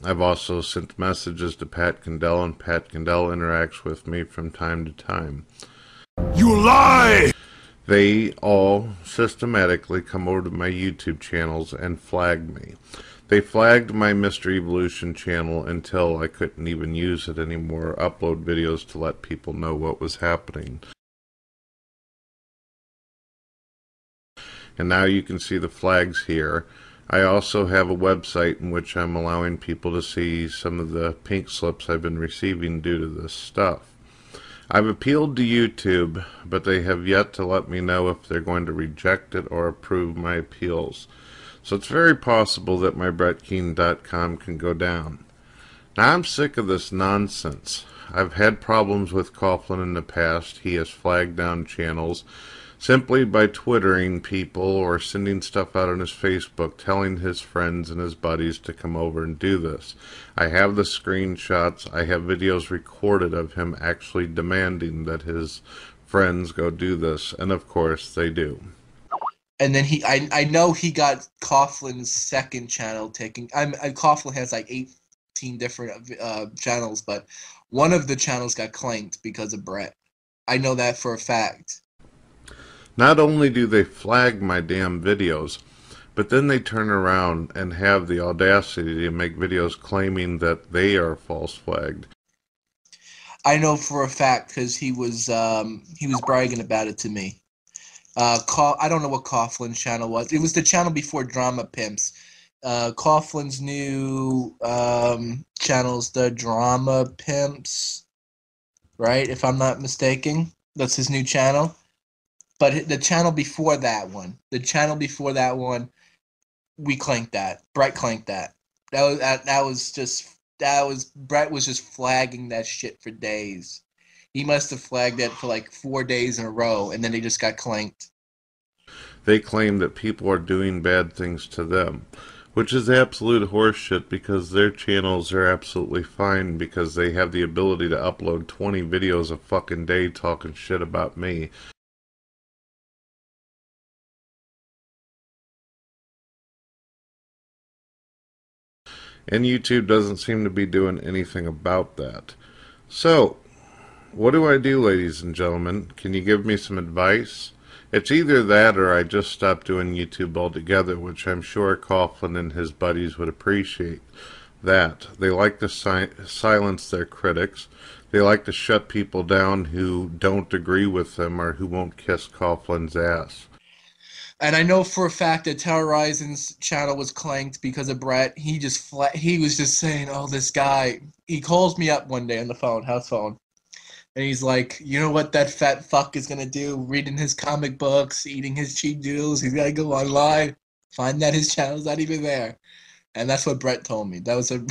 I've also sent messages to Pat Condell, and Pat Condell interacts with me from time to time. You lie! They all systematically come over to my YouTube channels and flag me. They flagged my Mr. Evolution channel until I couldn't even use it anymore, upload videos to let people know what was happening. And now you can see the flags here. I also have a website in which I'm allowing people to see some of the pink slips I've been receiving due to this stuff. I've appealed to YouTube, but they have yet to let me know if they're going to reject it or approve my appeals. So it's very possible that my BrettKeane.com can go down. Now I'm sick of this nonsense. I've had problems with Coughlin in the past. He has flagged down channels simply by twittering people or sending stuff out on his Facebook telling his friends and his buddies to come over and do this. I have the screenshots. I have videos recorded of him actually demanding that his friends go do this, and of course they do. And then I know he got Coughlin's second channel taken. Coughlin has like 18 different channels, but one of the channels got claimed because of Brett. I know that for a fact. Not only do they flag my damn videos, but then they turn around and have the audacity to make videos claiming that they are false flagged. I know for a fact because he was bragging about it to me. I don't know what Coughlin's channel was. It was the channel before Drama Pimps. Coughlin's new channel's the Drama Pimps, right? If I'm not mistaken, that's his new channel. But the channel before that one, we clanked that. Brett clanked that. Brett was just flagging that shit for days. He must have flagged it for like 4 days in a row, and then they just got clanked. They claim that people are doing bad things to them, which is absolute horseshit because their channels are absolutely fine because they have the ability to upload 20 videos a fucking day talking shit about me. And YouTube doesn't seem to be doing anything about that. So, what do I do, ladies and gentlemen? Can you give me some advice? It's either that or I just stop doing YouTube altogether, which I'm sure Coughlin and his buddies would appreciate. That. They like to silence their critics. They like to shut people down who don't agree with them or who won't kiss Coughlin's ass. And I know for a fact that Terrorizing's channel was clanked because of Brett. He was just saying, "Oh, this guy." He calls me up one day on the phone, house phone, and he's like, "You know what that fat fuck is gonna do? Reading his comic books, eating his cheap doodles. He's gotta go online, find that his channel's not even there." And that's what Brett told me. That's what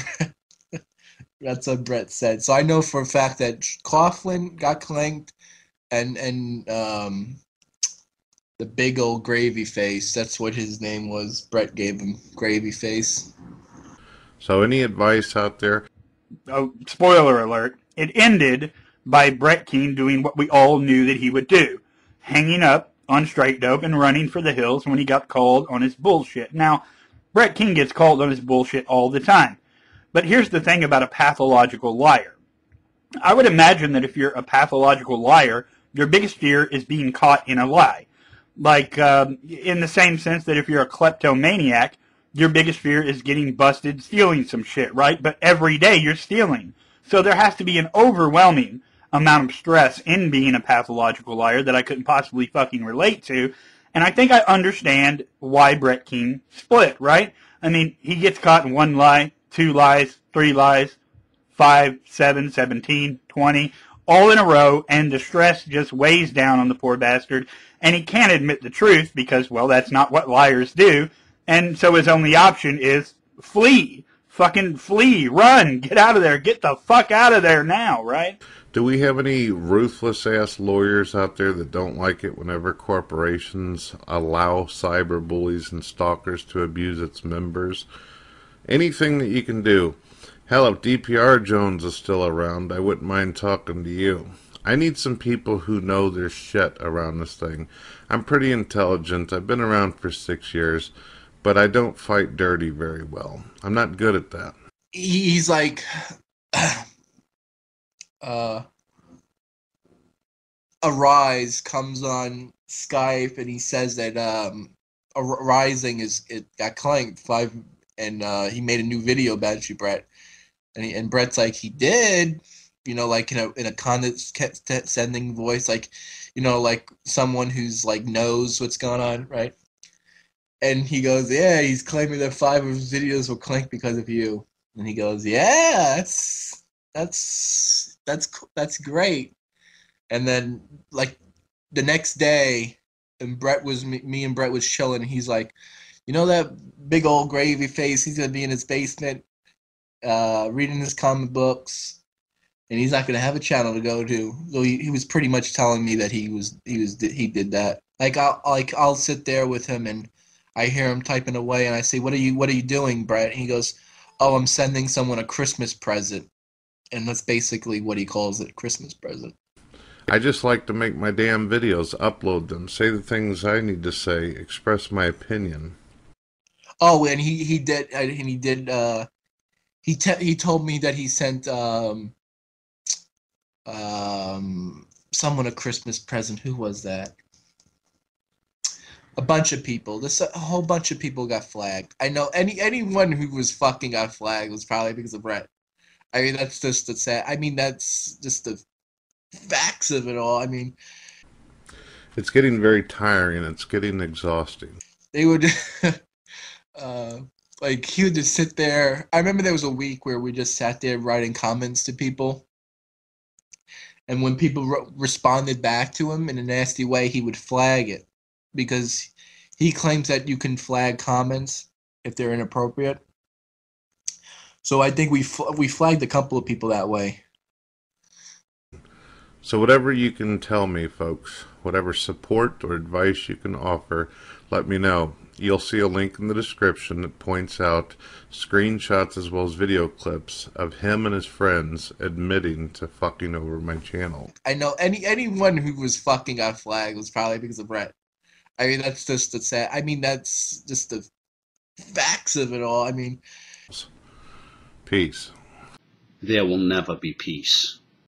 Brett said. So I know for a fact that Coughlin got clanked, and the big old gravy face. That's what his name was. Brett gave him gravy face. So any advice out there? Oh, spoiler alert. It ended by Brett Keane doing what we all knew that he would do. Hanging up on straight dope and running for the hills when he got called on his bullshit. Now, Brett Keane gets called on his bullshit all the time. But here's the thing about a pathological liar. I would imagine that if you're a pathological liar, your biggest fear is being caught in a lie. Like, in the same sense that if you're a kleptomaniac, your biggest fear is getting busted stealing some shit, right? But every day you're stealing. So there has to be an overwhelming amount of stress in being a pathological liar that I couldn't possibly fucking relate to. And I think I understand why Brett Keane split, right? I mean, he gets caught in 1 lie, 2 lies, 3 lies, 5, 7, 17, 20, all in a row, and the stress just weighs down on the poor bastard, and he can't admit the truth because, well, that's not what liars do, and so his only option is flee. Fucking flee, run, get out of there, get the fuck out of there now, right? Do we have any ruthless-ass lawyers out there that don't like it whenever corporations allow cyberbullies and stalkers to abuse its members? Anything that you can do. Hell, if DPR Jones is still around, I wouldn't mind talking to you. I need some people who know their shit around this thing. I'm pretty intelligent. I've been around for 6 years, but I don't fight dirty very well. I'm not good at that. he's like, uh, Arise comes on Skype and he says that Rising it got claimed five, and he made a new video about you, Brett. And Brett's like, he did, like in a condescending voice, like, like someone who's like knows what's going on, right? And he goes, yeah, he's claiming that 5 of his videos were claimed because of you. And he goes, yeah, that's great. And then like the next day, and me and Brett was chilling. And he's like, that big old gravy face. He's gonna be in his basement, reading his comic books, and he's not gonna have a channel to go to. So he was pretty much telling me that he did that. I'll sit there with him and I hear him typing away, and I say, what are you doing, Brett? And he goes, oh, I'm sending someone a Christmas present. And that's basically what he calls it, Christmas present. I just like to make my damn videos, upload them, say the things I need to say, express my opinion. Oh, and he did, he told me that he sent someone a Christmas present. Who was that? A bunch of people. A whole bunch of people got flagged. I know anyone who was fucking got flagged was probably because of Brett. I mean, that's just the sad. I mean, that's just the facts of it all. I mean, It's getting very tiring. It's getting exhausting. they would, uh, like, he would just sit there. I remember there was a week where we just sat there writing comments to people, and when people responded back to him in a nasty way, he would flag it because he claims that you can flag comments if they're inappropriate. So I think we flagged a couple of people that way. So whatever you can tell me, folks, whatever support or advice you can offer, let me know. You'll see a link in the description that points out screenshots as well as video clips of him and his friends admitting to fucking over my channel. I know anyone who was fucking got flagged was probably because of Brett. I mean, that's just the sad. I mean, that's just the facts of it all. I mean, Peace. There will never be peace.